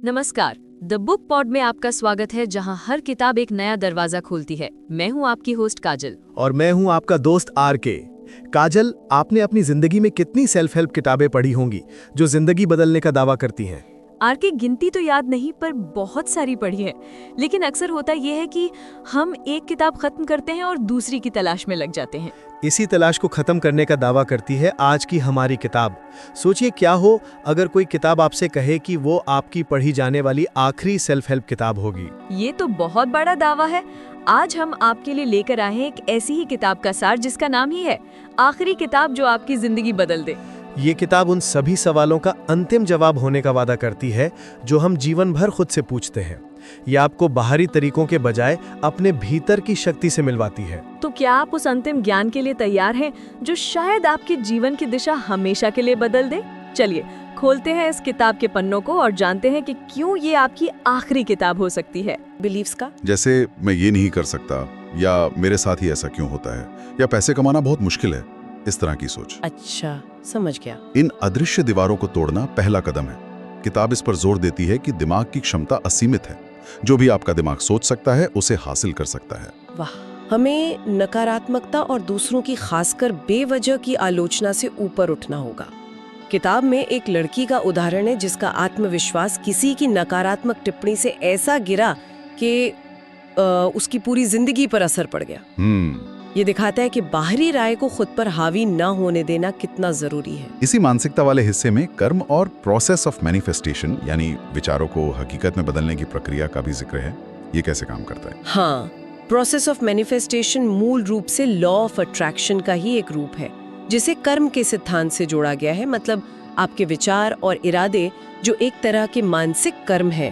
नमस्कार, the book pod में आपका स्वागत है, जहां हर किताब एक नया दरवाजा खोलती है। मैं हूं आपकी होस्ट काजल। और मैं हूं आपका दोस्त आर.के। काजल, आपने अपनी जिंदगी में कितनी सेल्फ हेल्प किताबें पढ़ी होंगी जो जिंदगी बदलने का दावा करती हैं? आर.के, गिनती तो याद नहीं, पर बहुत सारी पढ़ी है। लेकिन अक्सर होता यह है कि हम एक किताब खत्म करते हैं और दूसरी की तलाश में लग जाते हैं। इसी तलाश को खत्म करने का दावा करती है आज की हमारी किताब। सोचिए क्या हो अगर कोई किताब आपसे कहे कि वो आपकी पढ़ी जाने वाली आखिरी सेल्फ हेल्प किताब होगी। ये तो बहुत बड़ा दावा है। आज हम आपके लिए लेकर आए हैं एक ऐसी ही किताब का सार जिसका नाम ही है आखिरी किताब जो आपकी जिंदगी बदल दे। ये किताब उन सभी सवालों का अंतिम जवाब होने का वादा करती है जो हम जीवन भर खुद से पूछते हैं। ये आपको बाहरी तरीकों के बजाय अपने भीतर की शक्ति से मिलवाती है। तो क्या आप उस अंतिम ज्ञान के लिए तैयार हैं जो शायद आपके जीवन की दिशा हमेशा के लिए बदल दे? चलिए खोलते हैं इस किताब के पन्नों को और जानते हैं कि क्यों ये आपकी आखिरी किताब हो सकती है। बिलीव्स का, जैसे मैं ये नहीं कर सकता, या मेरे साथ ही ऐसा क्यों होता है, या पैसे कमाना बहुत मुश्किल है, इस तरह की सोच। अच्छा, समझ गया। इन अदृश्य दीवारों को तोड़ना पहला कदम है। किताब इस पर जोर देती है कि दिमाग की क्षमता असीमित है। जो भी आपका दिमाग सोच सकता है उसे हासिल कर सकता है। वाह, हमें नकारात्मकता और दूसरों की खासकर बेवजह की आलोचना से ऊपर उठना होगा। किताब में एक लड़की का उदाहरण है जिसका आत्मविश्वास किसी की नकारात्मक टिप्पणी से ऐसा गिरा कि उसकी पूरी जिंदगी पर असर पड़ गया। ये दिखाता है कि बाहरी राय को खुद पर हावी न होने देना कितना जरूरी है। इसी मानसिकता वाले हिस्से में कर्म और प्रोसेस ऑफ मैनिफेस्टेशन, यानी विचारों को हकीकत में बदलने की प्रक्रिया का भी जिक्र है। ये कैसे काम करता है? हाँ, प्रोसेस ऑफ मैनिफेस्टेशन मूल रूप से लॉ ऑफ अट्रैक्शन का ही एक रूप है जिसे कर्म के सिद्धांत से जोड़ा गया है। मतलब आपके विचार और इरादे जो एक तरह के मानसिक कर्म है,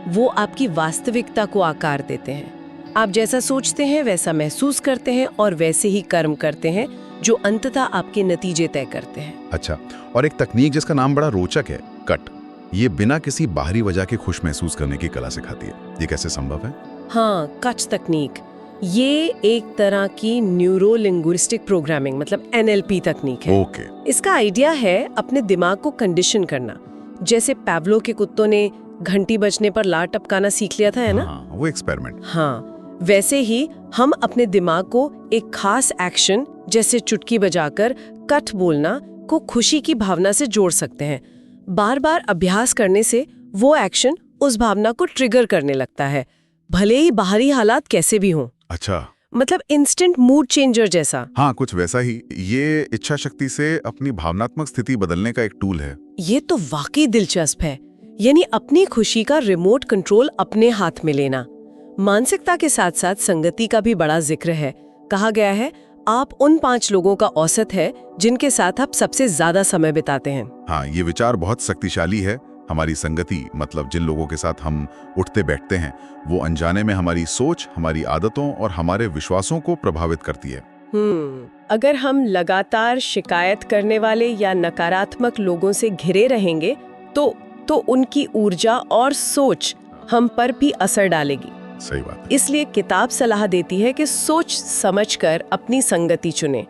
वो आपकी वास्तविकता को आकार देते हैं। आप जैसा सोचते हैं वैसा महसूस करते हैं और वैसे ही कर्म करते हैं जो अंततः आपके नतीजे तय करते हैं। अच्छा, और एक तकनीक जिसका नाम बड़ा रोचक है, कट। ये बिना किसी बाहरी वजह के खुश महसूस करने की कला सिखाती है। ये कैसे संभव है? हाँ, कट तकनीक ये एक तरह की न्यूरो लिंग्विस्टिक प्रोग्रामिंग मतलब NLP तकनीक है। ओके। इसका आइडिया है अपने दिमाग को कंडीशन करना। जैसे पैवलो के कुत्तों ने घंटी बजने पर लार टपकाना सीख लिया था, है ना? हाँ, वो एक्सपेरिमेंट। हाँ, वैसे ही हम अपने दिमाग को एक खास एक्शन जैसे चुटकी बजाकर कट बोलना को खुशी की भावना से जोड़ सकते हैं। बार बार अभ्यास करने से वो एक्शन उस भावना को ट्रिगर करने लगता है, भले ही बाहरी हालात कैसे भी हों। अच्छा, मतलब इंस्टेंट मूड चेंजर जैसा। हाँ, कुछ वैसा ही। ये इच्छा शक्ति से अपनी भावनात्मक स्थिति बदलने का एक टूल है। ये तो वाकई दिलचस्प है। यानी अपनी खुशी का रिमोट कंट्रोल अपने हाथ में लेना। मानसिकता के साथ साथ संगति का भी बड़ा जिक्र है। कहा गया है आप उन 5 लोगों का औसत है जिनके साथ आप सबसे ज्यादा समय बिताते हैं। हाँ, ये विचार बहुत शक्तिशाली है। हमारी संगति मतलब जिन लोगों के साथ हम उठते बैठते हैं, वो अनजाने में हमारी सोच, हमारी आदतों और हमारे विश्वासों को प्रभावित करती है। अगर हम लगातार शिकायत करने वाले या नकारात्मक लोगों से घिरे रहेंगे तो उनकी ऊर्जा और सोच हम पर भी असर डालेगी। सही बात है। इसलिए किताब सलाह देती है कि सोच समझकर अपनी संगति चुनें।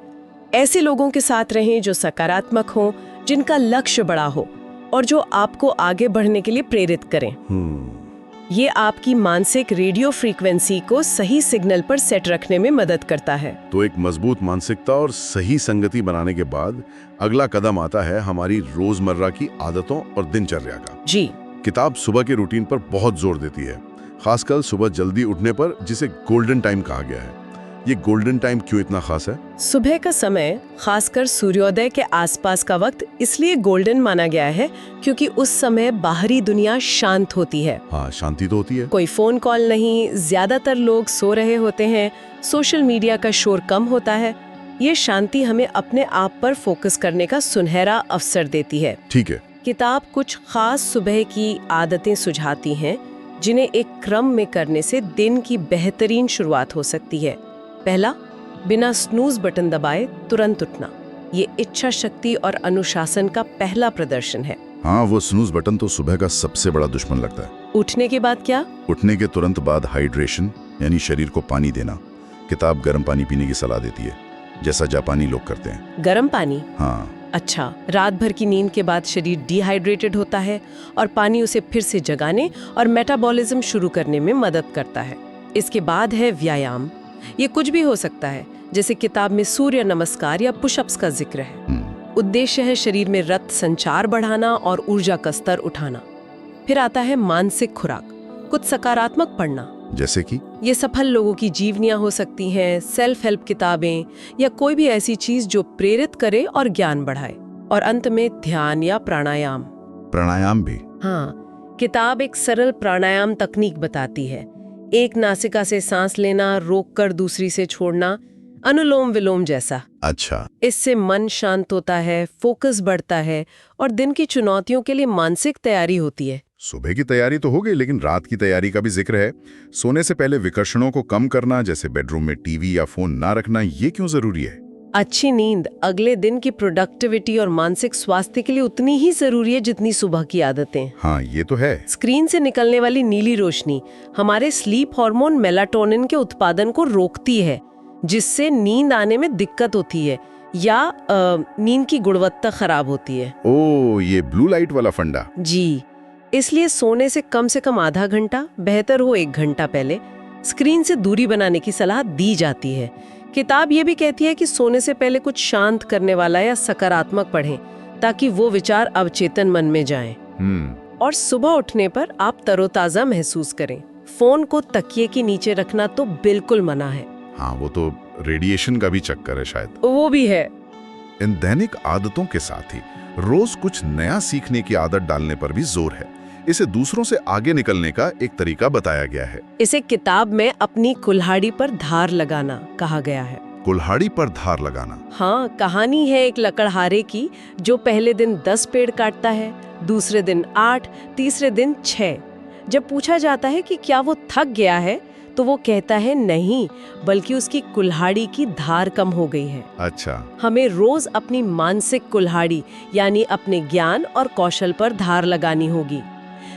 ऐसे लोगों के साथ रहें जो सकारात्मक हों, जिनका लक्ष्य बड़ा हो और जो आपको आगे बढ़ने के लिए प्रेरित करें। ये आपकी मानसिक रेडियो फ्रीक्वेंसी को सही सिग्नल पर सेट रखने में मदद करता है। तो एक मजबूत मानसिकता और सही संगति बनाने के बाद अगला कदम आता है हमारी रोजमर्रा की आदतों और दिनचर्या का। जी, किताब सुबह के रूटीन पर बहुत जोर देती है, खासकर सुबह जल्दी उठने पर, जिसे गोल्डन टाइम कहा गया है। ये गोल्डन टाइम क्यों इतना खास है? सुबह का समय, खासकर सूर्योदय के आसपास का वक्त, इसलिए गोल्डन माना गया है क्योंकि उस समय बाहरी दुनिया शांत होती है। हाँ, शांति तो होती है। कोई फोन कॉल नहीं, ज्यादातर लोग सो रहे होते हैं, सोशल मीडिया का शोर कम होता है। ये शांति हमें अपने आप पर फोकस करने का सुनहरा अवसर देती है। ठीक है। किताब कुछ खास सुबह की आदतें सुझाती हैं जिन्हें एक क्रम में करने से दिन की बेहतरीन शुरुआत हो सकती है। पहला, बिना स्नूज बटन दबाए तुरंत उठना। ये इच्छा शक्ति और अनुशासन का पहला प्रदर्शन है। हाँ, वो स्नूज बटन तो सुबह का सबसे बड़ा दुश्मन लगता है। उठने के बाद क्या? उठने के तुरंत बाद हाइड्रेशन, यानी शरीर को पानी देना। किताब गर्म पानी पीने की सलाह देती है, जैसा जापानी लोग करते हैं। गर्म पानी? हाँ, अच्छा, रात भर की नींद के बाद शरीर डिहाइड्रेटेड होता है और पानी उसे फिर से जगाने और मेटाबॉलिज्म शुरू करने में मदद करता है। इसके बाद है व्यायाम। ये कुछ भी हो सकता है, जैसे किताब में सूर्य नमस्कार या पुशअप्स का जिक्र है। उद्देश्य है शरीर में रक्त संचार बढ़ाना और ऊर्जा का स्तर उठाना। फिर आता है मानसिक खुराक, कुछ सकारात्मक पढ़ना। जैसे कि ये सफल लोगों की जीवनियां हो सकती हैं, सेल्फ हेल्प किताबें या कोई भी ऐसी चीज जो प्रेरित करे और ज्ञान बढ़ाए। और अंत में ध्यान या प्राणायाम। प्राणायाम भी? हाँ, किताब एक सरल प्राणायाम तकनीक बताती है। एक नासिका से सांस लेना, रोककर दूसरी से छोड़ना, अनुलोम विलोम जैसा। अच्छा। इससे मन शांत होता है, फोकस बढ़ता है और दिन की चुनौतियों के लिए मानसिक तैयारी होती है। सुबह की तैयारी तो हो गई, लेकिन रात की तैयारी का भी जिक्र है। सोने से पहले विकर्षणों को कम करना, जैसे बेडरूम में टीवी या फोन ना रखना, ये क्यों जरूरी है? अच्छी नींद अगले दिन की प्रोडक्टिविटी और मानसिक स्वास्थ्य के लिए उतनी ही जरूरी है जितनी सुबह की आदतें। हाँ, ये तो है। स्क्रीन से निकलने वाली नीली रोशनी हमारे स्लीप हार्मोन मेलाटोनिन के उत्पादन को रोकती है, जिससे नींद आने में दिक्कत होती है या नींद की गुणवत्ता खराब होती है। ओ, ये ब्लू लाइट वाला फंडा। जी, इसलिए सोने से कम आधा घंटा, बेहतर हो 1 घंटा पहले स्क्रीन से दूरी बनाने की सलाह दी जाती है। किताब ये भी कहती है कि सोने से पहले कुछ शांत करने वाला या सकारात्मक पढ़ें, ताकि वो विचार अवचेतन मन में जाएं। और सुबह उठने पर आप तरोताजा महसूस करें। फोन को तकिए के नीचे रखना तो बिल्कुल मना है। हाँ, वो तो रेडिएशन का भी चक्कर है शायद। वो भी है। इन दैनिक आदतों के साथ ही रोज कुछ नया सीखने की आदत डालने पर भी जोर है। इसे दूसरों से आगे निकलने का एक तरीका बताया गया है। इसे किताब में अपनी कुल्हाड़ी पर धार लगाना कहा गया है। कुल्हाड़ी पर धार लगाना? हाँ, कहानी है एक लकड़हारे की जो पहले दिन 10 पेड़ काटता है, दूसरे दिन 8, तीसरे दिन 6। जब पूछा जाता है कि क्या वो थक गया है, तो वो कहता है नहीं, बल्कि उसकी कुल्हाड़ी की धार कम हो गई है। अच्छा। हमें रोज अपनी मानसिक कुल्हाड़ी यानी अपने ज्ञान और कौशल पर धार लगानी होगी।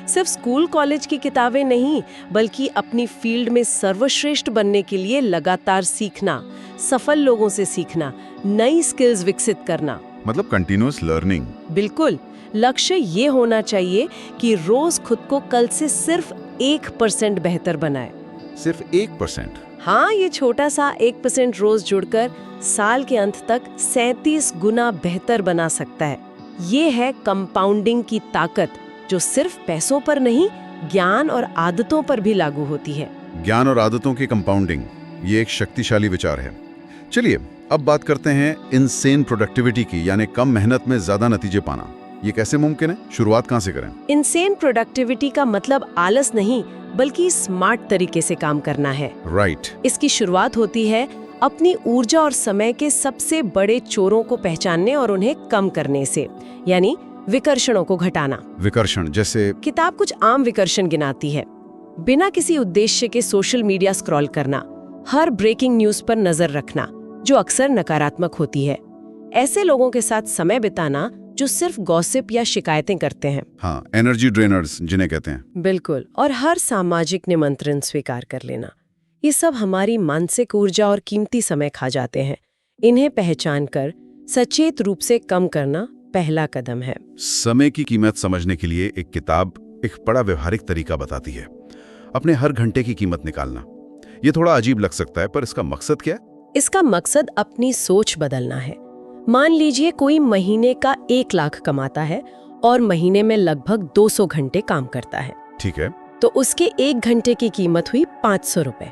सिर्फ स्कूल कॉलेज की किताबें नहीं, बल्कि अपनी फील्ड में सर्वश्रेष्ठ बनने के लिए लगातार सीखना, सफल लोगों से सीखना, नई स्किल्स विकसित करना। मतलब कंटिन्यूअस लर्निंग। बिल्कुल। लक्ष्य ये होना चाहिए कि रोज खुद को कल से सिर्फ 1% बेहतर बनाए। सिर्फ 1%? हाँ, ये छोटा सा 1% रोज जुड़कर साल के अंत तक 37 गुना बेहतर बना सकता है। ये है कंपाउंडिंग की ताकत, जो सिर्फ पैसों पर नहीं, ज्ञान और आदतों पर भी लागू होती है। ज्ञान और आदतों की कंपाउंडिंग, ये एक शक्तिशाली विचार है। चलिए अब बात करते हैं इनसेन प्रोडक्टिविटी की, यानी कम मेहनत में ज्यादा नतीजे पाना। ये कैसे मुमकिन है? शुरुआत कहाँ से करें? इनसेन प्रोडक्टिविटी का मतलब आलस नहीं, बल्कि स्मार्ट तरीके से काम करना है। राइट। इसकी शुरुआत होती है अपनी ऊर्जा और समय के सबसे बड़े चोरों को पहचानने और उन्हें कम करने से, यानी विकर्षणों को घटाना। विकर्षण जैसे? किताब कुछ आम विकर्षण गिनाती है। बिना किसी उद्देश्य के सोशल मीडिया स्क्रॉल करना, हर ब्रेकिंग न्यूज पर नजर रखना, जो अक्सर नकारात्मक होती है, ऐसे लोगों के साथ समय बिताना जो सिर्फ गॉसिप या शिकायतें करते हैं। हाँ, एनर्जी ड्रेनर्स जिन्हें कहते हैं। बिल्कुल। और हर सामाजिक निमंत्रण स्वीकार कर लेना। ये सब हमारी मानसिक ऊर्जा और कीमती समय खा जाते हैं। इन्हें पहचान कर सचेत रूप से कम करना पहला कदम है। समय की कीमत समझने के लिए एक किताब एक बड़ा व्यवहारिक तरीका बताती है, अपने हर घंटे की कीमत निकालना। ये थोड़ा अजीब लग सकता है, पर इसका मकसद क्या है? इसका मकसद अपनी सोच बदलना है। मान लीजिए कोई महीने का 1 लाख कमाता है और महीने में लगभग 200 घंटे काम करता है। ठीक है। तो उसके 1 घंटे की कीमत हुई 500 रुपए।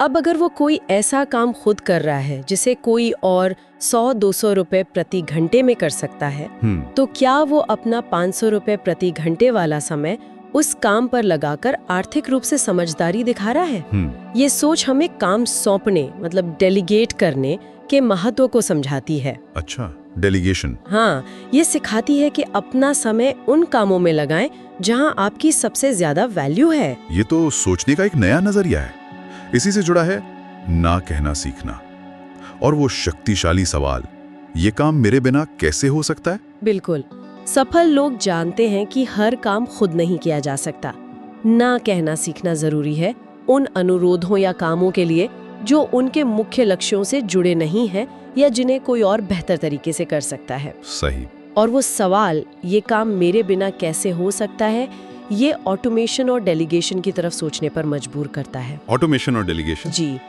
अब अगर वो कोई ऐसा काम खुद कर रहा है जिसे कोई और 100-200 रुपए प्रति घंटे में कर सकता है, तो क्या वो अपना 500 रुपए प्रति घंटे वाला समय उस काम पर लगाकर आर्थिक रूप से समझदारी दिखा रहा है? ये सोच हमें काम सौंपने, मतलब डेलीगेट करने के महत्व को समझाती है। अच्छा, डेलीगेशन। हाँ, ये सिखाती है कि अपना समय उन कामों में लगाएं जहां आपकी सबसे ज्यादा वैल्यू है। ये तो सोचने का एक नया नजरिया है। इसी से जुड़ा है ना कहना सीखना, और वो शक्तिशाली सवाल, ये काम मेरे बिना कैसे हो सकता है? बिल्कुल। सफल लोग जानते हैं कि हर काम खुद नहीं किया जा सकता। ना कहना सीखना जरूरी है उन अनुरोधों या कामों के लिए जो उनके मुख्य लक्ष्यों से जुड़े नहीं हैं या जिन्हें कोई और बेहतर तरीके से कर सकता है। सही। और वो सवाल, ये काम मेरे बिना कैसे हो सकता है, ये ऑटोमेशन और डेलीगेशन की तरफ सोचने पर मजबूर करता है। ऑटोमेशन और डेलीगेशन। जी,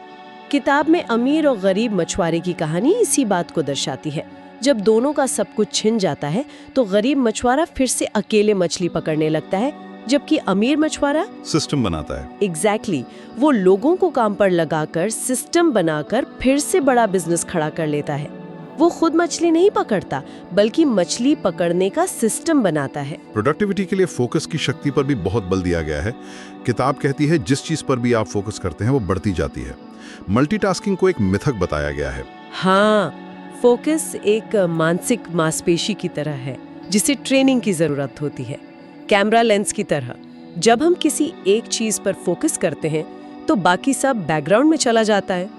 किताब में अमीर और गरीब मछुआरे की कहानी इसी बात को दर्शाती है। जब दोनों का सब कुछ छिन जाता है तो गरीब मछुआरा फिर से अकेले मछली पकड़ने लगता है, जबकि अमीर मछुआरा सिस्टम बनाता है। एग्जैक्टली वो लोगों को काम पर लगाकर सिस्टम बनाकर फिर से बड़ा बिजनेस खड़ा कर लेता है। वो खुद मछली नहीं पकड़ता, बल्कि मछली पकड़ने का सिस्टम बनाता है। प्रोडक्टिविटी के लिए फोकस की शक्ति पर भी बहुत बल दिया गया है। किताब कहती है जिस चीज पर भी आप फोकस करते हैं वो बढ़ती जाती है। मल्टीटास्किंग को एक मिथक बताया गया है। हाँ, फोकस एक मानसिक मांसपेशी की तरह है जिसे ट्रेनिंग की जरूरत होती है, कैमरा लेंस की तरह। जब हम किसी एक चीज पर फोकस करते हैं तो बाकी सब बैकग्राउंड में चला जाता है।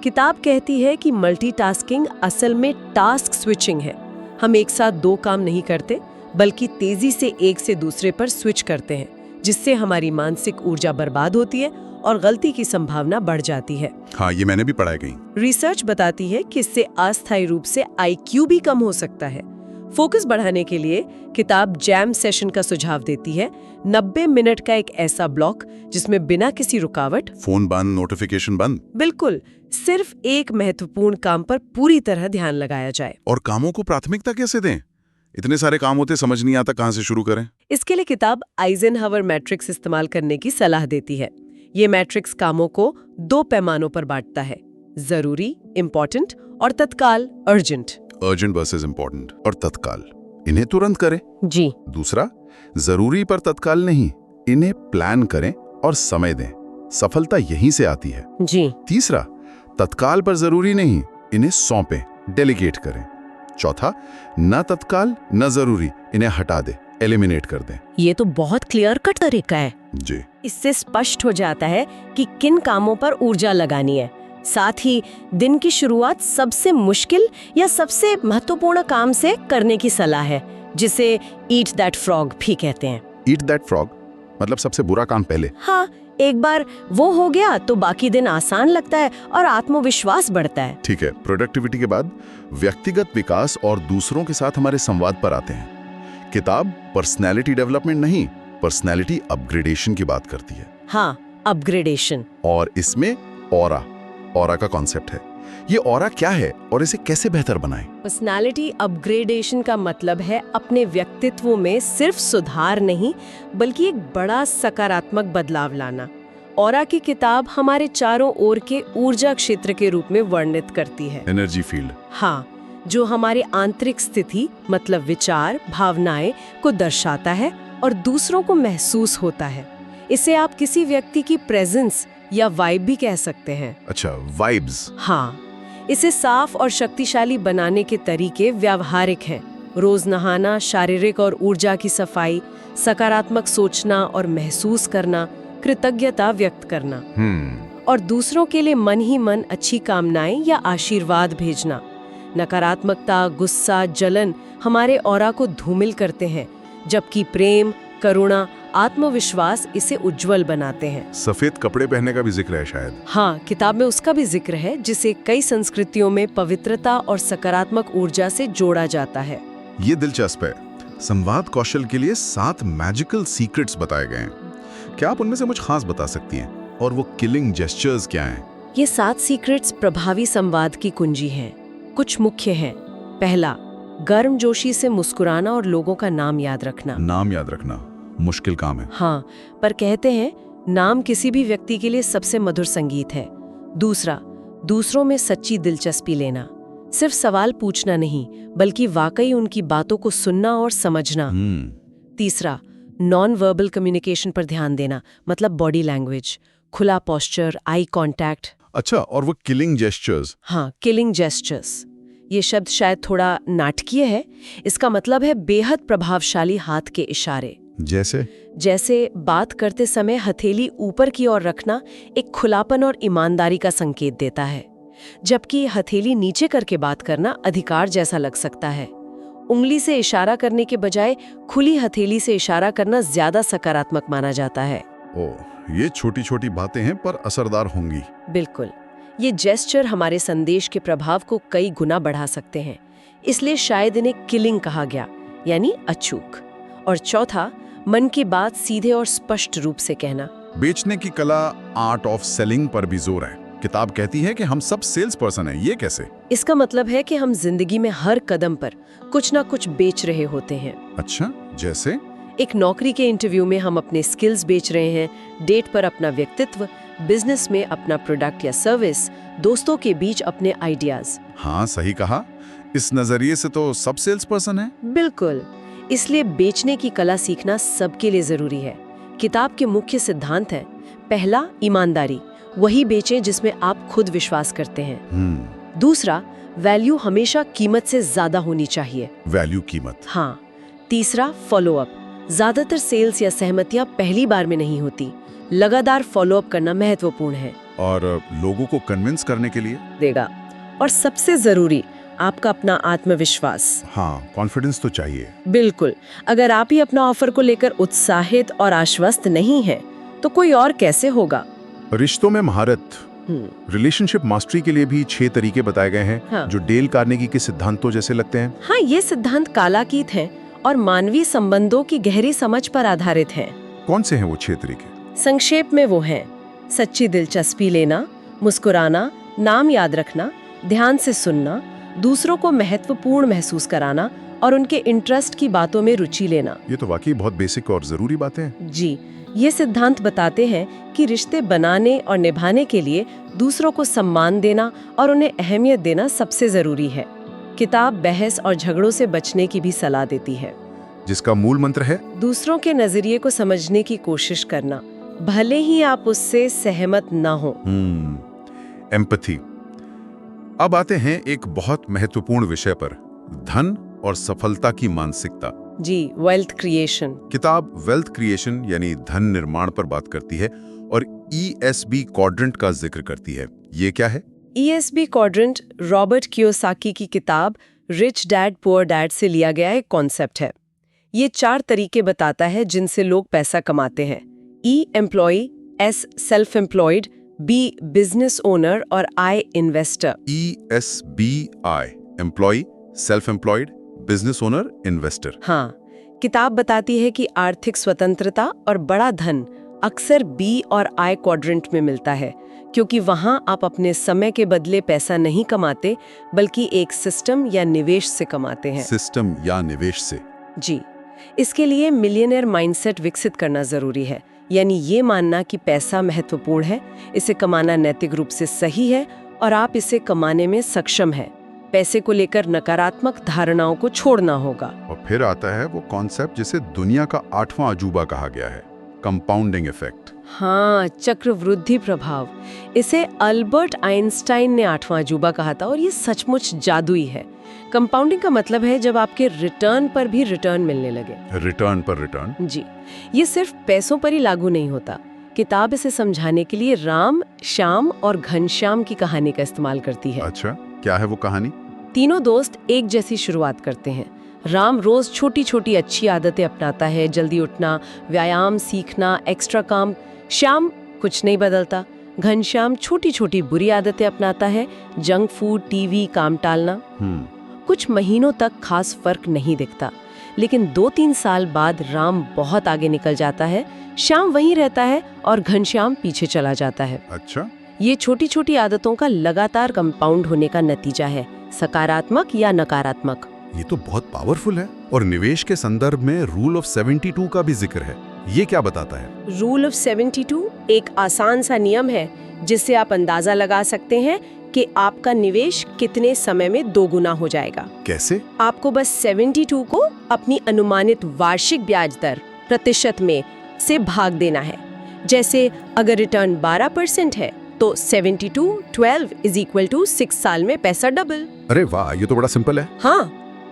किताब कहती है कि मल्टीटास्किंग असल में टास्क स्विचिंग है। हम एक साथ दो काम नहीं करते, बल्कि तेजी से एक से दूसरे पर स्विच करते हैं, जिससे हमारी मानसिक ऊर्जा बर्बाद होती है और गलती की संभावना बढ़ जाती है। हाँ, ये मैंने भी पढ़ा है कहीं। रिसर्च बताती है कि इससे अस्थायी रूप से IQ भी कम हो सकता है। फोकस बढ़ाने के लिए किताब जैम सेशन का सुझाव देती है, 90 मिनट का एक ऐसा ब्लॉक जिसमें बिना किसी रुकावट, फोन बंद, नोटिफिकेशन बंद, बिल्कुल सिर्फ एक महत्वपूर्ण काम पर पूरी तरह ध्यान लगाया जाए। और कामों को प्राथमिकता कैसे दें? इतने सारे काम होते, समझ नहीं आता कहां से शुरू करें। इसके लिए किताब आइजनहावर मैट्रिक्स इस्तेमाल करने की सलाह देती है। ये मैट्रिक्स कामों को 2 पैमानों पर बांटता है, जरूरी, इम्पोर्टेंट, और तत्काल, अर्जेंट। अर्जेंट वर्सेस इम्पोर्टेंट और तत्काल, इन्हें तुरंत करें। जी। दूसरा, जरूरी पर तत्काल नहीं, इन्हें प्लान करें और समय दें, सफलता यहीं से आती है। जी। तीसरा, तत्काल पर जरूरी नहीं, इन्हें सौंपें, डेलीगेट करें। चौथा, न तत्काल न जरूरी, इन्हें हटा दें, एलिमिनेट कर दें। ये तो बहुत क्लियर कट तरीका है। जी। इससे स्पष्ट हो जाता है कि किन कामों पर ऊर्जा लगानी है। साथ ही दिन की शुरुआत सबसे मुश्किल या सबसे महत्वपूर्ण काम से करने की सलाह है, जिसे ईट दैट फ्रॉग भी कहते हैं। ईट दैट फ्रॉग मतलब सबसे बुरा काम पहले। हाँ, एक बार वो हो गया तो बाकी दिन आसान लगता है और आत्मविश्वास बढ़ता है। ठीक है, प्रोडक्टिविटी के बाद व्यक्तिगत विकास और दूसरों के साथ हमारे संवाद पर आते हैं। किताब पर्सनैलिटी डेवलपमेंट नहीं, पर्सनैलिटी अपग्रेडेशन की बात करती है। हाँ, अपग्रेडेशन। और इसमें ऑरा का कॉन्सेप्ट है। ये ऑरा क्या है और इसे कैसे बेहतर बनाएं? पर्सनालिटी अपग्रेडेशन का मतलब है अपने व्यक्तित्व में सिर्फ सुधार नहीं, बल्कि एक बड़ा सकारात्मक बदलाव लाना। ऑरा की किताब हमारे चारों ओर के ऊर्जा क्षेत्र के रूप में वर्णित करती है। Energy field. हाँ, जो हमारे आंतरिक स्थिति मतलब विचार, भावनाएं को दर्शाता है और दूसरों को महसूस होता है। इसे आप किसी व्यक्ति की प्रेजेंस या वाइब भी कह सकते हैं। अच्छा, वाइब्स। हाँ, इसे साफ और शक्तिशाली बनाने के तरीके व्यावहारिक हैं। रोज नहाना, शारीरिक और ऊर्जा की सफाई, सकारात्मक सोचना और महसूस करना, कृतज्ञता व्यक्त करना, और दूसरों के लिए मन ही मन अच्छी कामनाएं या आशीर्वाद भेजना। नकारात्मकता, गुस्सा, जलन हमारे ऑरा को धूमिल करते हैं, जबकि प्रेम, करुणा, आत्मविश्वास इसे उज्जवल बनाते हैं। सफेद कपड़े पहनने का भी जिक्र है शायद। हाँ, किताब में उसका भी जिक्र है, जिसे कई संस्कृतियों में पवित्रता और सकारात्मक ऊर्जा से जोड़ा जाता है। ये दिलचस्प है। संवाद कौशल के लिए 7 मैजिकल सीक्रेट्स बताए गए हैं। क्या आप उनमें से कुछ खास बता सकती हैं? और वो किलिंग जेस्चर्स क्या हैं? ये 7 सीक्रेट्स प्रभावी संवाद की कुंजी हैं। कुछ मुख्य हैं। पहला, गर्मजोशी से मुस्कुराना और लोगों का नाम याद रखना। नाम याद रखना मुश्किल काम है। हाँ, पर कहते हैं नाम किसी भी व्यक्ति के लिए सबसे मधुर संगीत है। दूसरा, दूसरों में सच्ची दिलचस्पी लेना। सिर्फ सवाल पूछना नहीं, बल्कि वाकई उनकी बातों को सुनना और समझना। तीसरा, नॉन वर्बल कम्युनिकेशन पर ध्यान देना, मतलब बॉडी लैंग्वेज, खुला पोस्चर, आई कांटेक्ट। अच्छा, और वो किलिंग जेस्चर्स? हाँ, किलिंग जेस्चर्स। ये शब्द शायद थोड़ा नाटकीय है। इसका मतलब है बेहद प्रभावशाली हाथ के इशारे। जैसे बात करते समय हथेली ऊपर की ओर रखना एक खुलापन और ईमानदारी का संकेत देता है, जबकि हथेली नीचे करके बात करना अधिकार जैसा लग सकता है। उंगली से इशारा करने के बजाय खुली हथेली से इशारा करना ज्यादा सकारात्मक माना जाता है। ओह, ये छोटी छोटी बातें हैं पर असरदार होंगी। बिल्कुल। ये जेस्चर हमारे संदेश के प्रभाव को कई गुना बढ़ा सकते हैं, इसलिए शायद इन्हें किलिंग कहा गया, यानी अचूक। और चौथा, मन की बात सीधे और स्पष्ट रूप से कहना। बेचने की कला, आर्ट ऑफ सेलिंग पर भी जोर है। किताब कहती है कि हम सब सेल्स पर्सन हैं। ये कैसे? इसका मतलब है कि हम जिंदगी में हर कदम पर कुछ ना कुछ बेच रहे होते हैं। अच्छा, जैसे? एक नौकरी के इंटरव्यू में हम अपने स्किल्स बेच रहे हैं, डेट पर अपना व्यक्तित्व, बिजनेस में अपना प्रोडक्ट या सर्विस, दोस्तों के बीच अपने आइडियाज। हाँ, सही कहा। इस नजरिए से तो सब सेल्स पर्सन है। बिल्कुल। इसलिए बेचने की कला सीखना सबके लिए जरूरी है। किताब के मुख्य सिद्धांत हैं। पहला, ईमानदारी, वही बेचें जिसमें आप खुद विश्वास करते हैं। दूसरा, वैल्यू हमेशा कीमत से ज्यादा होनी चाहिए। वैल्यू, कीमत। हाँ। तीसरा, फॉलो अप, ज्यादातर सेल्स या सहमतियां पहली बार में नहीं होती, लगातार फॉलो अप करना महत्वपूर्ण है। और लोगों को कन्विंस करने के लिए देगा। और सबसे जरूरी, आपका अपना आत्मविश्वास। हाँ, कॉन्फिडेंस तो चाहिए। बिल्कुल। अगर आप ही अपना ऑफर को लेकर उत्साहित और आश्वस्त नहीं हैं, तो कोई और कैसे होगा? रिश्तों में महारत, रिलेशनशिप मास्टरी के लिए भी 6 तरीके बताए गए हैं। हाँ। जो डेल कार्नेगी के सिद्धांतों जैसे लगते हैं। हाँ, ये सिद्धांत कालातीत हैं और मानवीय संबंधों की गहरी समझ पर आधारित हैं। कौन से हैं वो 6 तरीके? संक्षेप में वो हैं: सच्ची दिलचस्पी लेना, मुस्कुराना, नाम याद रखना, ध्यान से सुनना, दूसरों को महत्वपूर्ण महसूस कराना और उनके इंटरेस्ट की बातों में रुचि लेना। ये तो वाकई बहुत बेसिक और जरूरी बातें हैं। जी, ये सिद्धांत बताते हैं कि रिश्ते बनाने और निभाने के लिए दूसरों को सम्मान देना और उन्हें अहमियत देना सबसे जरूरी है। किताब बहस और झगड़ों से बचने की भी सलाह देती है, जिसका मूल मंत्र है दूसरों के नजरिए को समझने की कोशिश करना, भले ही आप उससे सहमत ना हो। एम्पैथी। अब आते हैं एक बहुत महत्वपूर्ण विषय पर, धन और सफलता की मानसिकता। जी, वेल्थ क्रिएशन। किताब वेल्थ क्रिएशन यानी धन निर्माण पर बात करती है और ESB क्वाड्रेंट का जिक्र करती है। ये क्या है? ESB क्वाड्रेंट रॉबर्ट कियोसाकी की किताब रिच डैड पुअर डैड से लिया गया एक कॉन्सेप्ट है। ये 4 तरीके बताता है जिनसे लोग पैसा कमाते हैं। E employ, S self employed, B business owner और I investor. ESBI employ, self employed, business owner, investor. हाँ, किताब बताती है कि आर्थिक स्वतंत्रता और बड़ा धन अक्सर B और I क्वाड्रेंट में मिलता है, क्योंकि वहां आप अपने समय के बदले पैसा नहीं कमाते, बल्कि एक सिस्टम या निवेश से कमाते हैं। सिस्टम या निवेश से। जी, इसके लिए मिलियनेयर माइंडसेट विकसित करना जरूरी है, यानी ये मानना कि पैसा महत्वपूर्ण है, इसे कमाना नैतिक रूप से सही है और आप इसे कमाने में सक्षम हैं। पैसे को लेकर नकारात्मक धारणाओं को छोड़ना होगा। और फिर आता है वो कॉन्सेप्ट जिसे दुनिया का 8वां अजूबा कहा गया है, कंपाउंडिंग इफेक्ट। हाँ, चक्रवृद्धि प्रभाव। इसे अल्बर्ट आइंस्टाइन ने 8वां अजूबा कहा था और ये सचमुच जादुई है। कंपाउंडिंग का मतलब है जब आपके रिटर्न पर भी रिटर्न मिलने लगे। रिटर्न पर रिटर्न। जी, ये सिर्फ पैसों पर ही लागू नहीं होता। किताब इसे समझाने के लिए राम, श्याम और घनश्याम की कहानी का इस्तेमाल करती है। अच्छा, क्या है वो कहानी? तीनों दोस्त एक जैसी शुरुआत करते हैं। राम रोज छोटी छोटी अच्छी आदतें अपनाता है, जल्दी उठना, व्यायाम सीखना, एक्स्ट्रा काम। श्याम कुछ नहीं बदलता। घनश्याम छोटी छोटी बुरी आदतें अपनाता है, जंक फूड, टीवी, काम टालना। कुछ महीनों तक खास फर्क नहीं दिखता, लेकिन 2-3 साल बाद राम बहुत आगे निकल जाता है, श्याम वहीं रहता है और घनश्याम पीछे चला जाता है। अच्छा, ये छोटी छोटी आदतों का लगातार कंपाउंड होने का नतीजा है, सकारात्मक या नकारात्मक। ये तो बहुत पावरफुल है। और निवेश के संदर्भ में रूल ऑफ 72 का भी जिक्र है। ये क्या बताता है? रूल ऑफ 72 एक आसान सा नियम है जिससे आप अंदाजा लगा सकते हैं कि आपका निवेश कितने समय में 2 गुना हो जाएगा। कैसे? आपको बस 72 को अपनी अनुमानित वार्षिक ब्याज दर प्रतिशत में से भाग देना है। जैसे अगर रिटर्न 12% है तो 72 12 इज इक्वल टू 6 साल में पैसा डबल। अरे वाह, ये तो बड़ा सिंपल है। हाँ,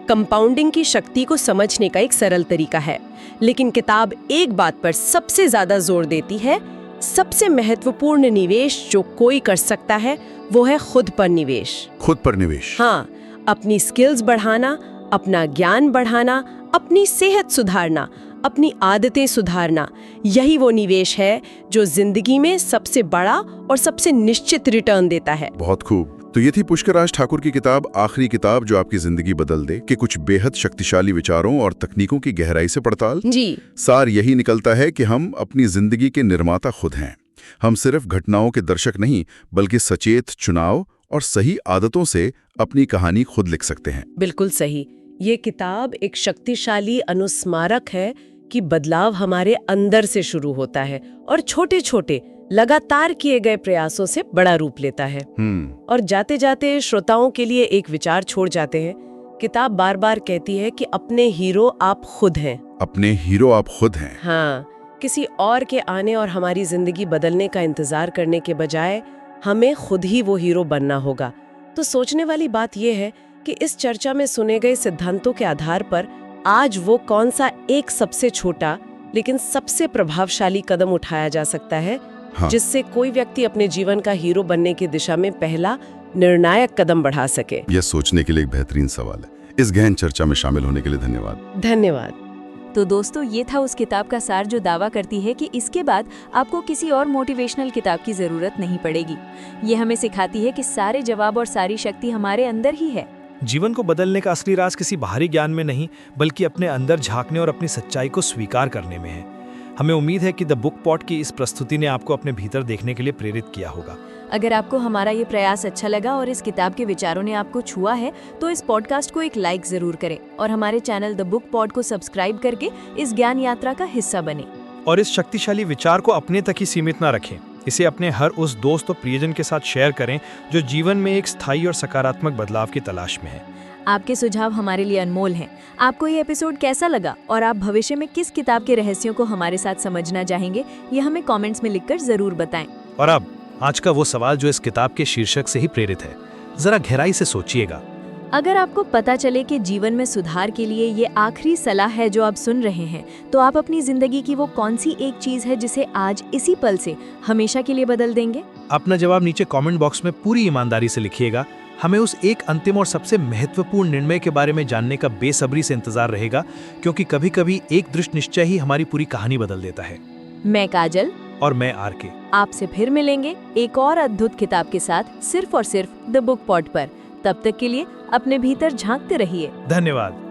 कंपाउंडिंग की शक्ति को समझने का एक सरल तरीका है, लेकिन किताब एक बात पर सबसे ज्यादा जोर देती है। सबसे महत्वपूर्ण निवेश जो कोई कर सकता है वो है खुद पर निवेश। खुद पर निवेश? हाँ, अपनी स्किल्स बढ़ाना, अपना ज्ञान बढ़ाना, अपनी सेहत सुधारना, अपनी आदतें सुधारना, यही वो निवेश है जो जिंदगी में सबसे बड़ा और सबसे निश्चित रिटर्न देता है। बहुत खूब। तो ये थी पुष्करराज ठाकुर की किताब आखिरी किताब जो आपकी जिंदगी बदल दे, कि कुछ बेहद शक्तिशाली विचारों और तकनीकों की गहराई से पड़ताल। जी। सार यही निकलता है कि हम अपनी जिंदगी के निर्माता खुद हैं। हम सिर्फ घटनाओं के दर्शक नहीं, बल्कि सचेत चुनाव और सही आदतों से अपनी कहानी खुद लिख सकते हैं। बिल्कुल सही। ये किताब एक शक्तिशाली अनुस्मारक है कि बदलाव हमारे अंदर से शुरू होता है और छोटे छोटे लगातार किए गए प्रयासों से बड़ा रूप लेता है। और जाते जाते श्रोताओं के लिए एक विचार छोड़ जाते हैं। किताब बार बार कहती है कि अपने हीरो आप खुद हैं। अपने हीरो आप खुद हैं। हाँ, किसी और के आने और हमारी जिंदगी बदलने का इंतजार करने के बजाय हमें खुद ही वो हीरो बनना होगा। तो सोचने वाली बात यह है कि इस चर्चा में सुने गए सिद्धांतों के आधार पर आज वो कौन सा एक सबसे छोटा लेकिन सबसे प्रभावशाली कदम उठाया जा सकता है, हाँ। जिससे कोई व्यक्ति अपने जीवन का हीरो बनने की दिशा में पहला निर्णायक कदम बढ़ा सके। यह सोचने के लिए एक बेहतरीन सवाल है। इस गहन चर्चा में शामिल होने के लिए धन्यवाद। धन्यवाद। तो दोस्तों, ये था उस किताब का सार जो दावा करती है कि इसके बाद आपको किसी और मोटिवेशनल किताब की जरूरत नहीं पड़ेगी। ये हमें सिखाती है कि सारे जवाब और सारी शक्ति हमारे अंदर ही है। जीवन को बदलने का असली राज किसी बाहरी ज्ञान में नहीं, बल्कि अपने अंदर झांकने और अपनी सच्चाई को स्वीकार करने में है। हमें उम्मीद है कि द बुक पॉट की इस प्रस्तुति ने आपको अपने भीतर देखने के लिए प्रेरित किया होगा। अगर आपको हमारा ये प्रयास अच्छा लगा और इस किताब के विचारों ने आपको छुआ है, तो इस पॉडकास्ट को एक लाइक जरूर करें और हमारे चैनल द बुक पॉड को सब्सक्राइब करके इस ज्ञान यात्रा का हिस्सा बने। और इस शक्तिशाली विचार को अपने तक ही सीमित न रखें। इसे अपने हर उस दोस्त और प्रियजन के साथ शेयर करें जो जीवन में एक स्थायी और सकारात्मक बदलाव की तलाश में है। आपके सुझाव हमारे लिए अनमोल हैं। आपको ये एपिसोड कैसा लगा और आप भविष्य में किस किताब के रहस्यों को हमारे साथ समझना चाहेंगे, ये हमें कमेंट्स में लिखकर जरूर बताएं। और अब आज का वो सवाल जो इस किताब के शीर्षक से ही प्रेरित है, जरा गहराई से सोचिएगा। अगर आपको पता चले कि जीवन में सुधार के लिए ये आखिरी सलाह है जो आप सुन रहे हैं, तो आप अपनी जिंदगी की वो कौन सी एक चीज है जिसे आज इसी पल से हमेशा के लिए बदल देंगे? अपना जवाब नीचे कमेंट बॉक्स में पूरी ईमानदारी से लिखिएगा। हमें उस एक अंतिम और सबसे महत्वपूर्ण निर्णय के बारे में जानने का बेसब्री से इंतजार रहेगा, क्योंकि कभी-कभी एक दृढ़ निश्चय ही हमारी पूरी कहानी बदल देता है। मैं काजल और मैं आरके आपसे फिर मिलेंगे एक और अद्भुत किताब के साथ, सिर्फ और सिर्फ द बुक पॉड पर। तब तक के लिए अपने भीतर झांकते रहिए। धन्यवाद।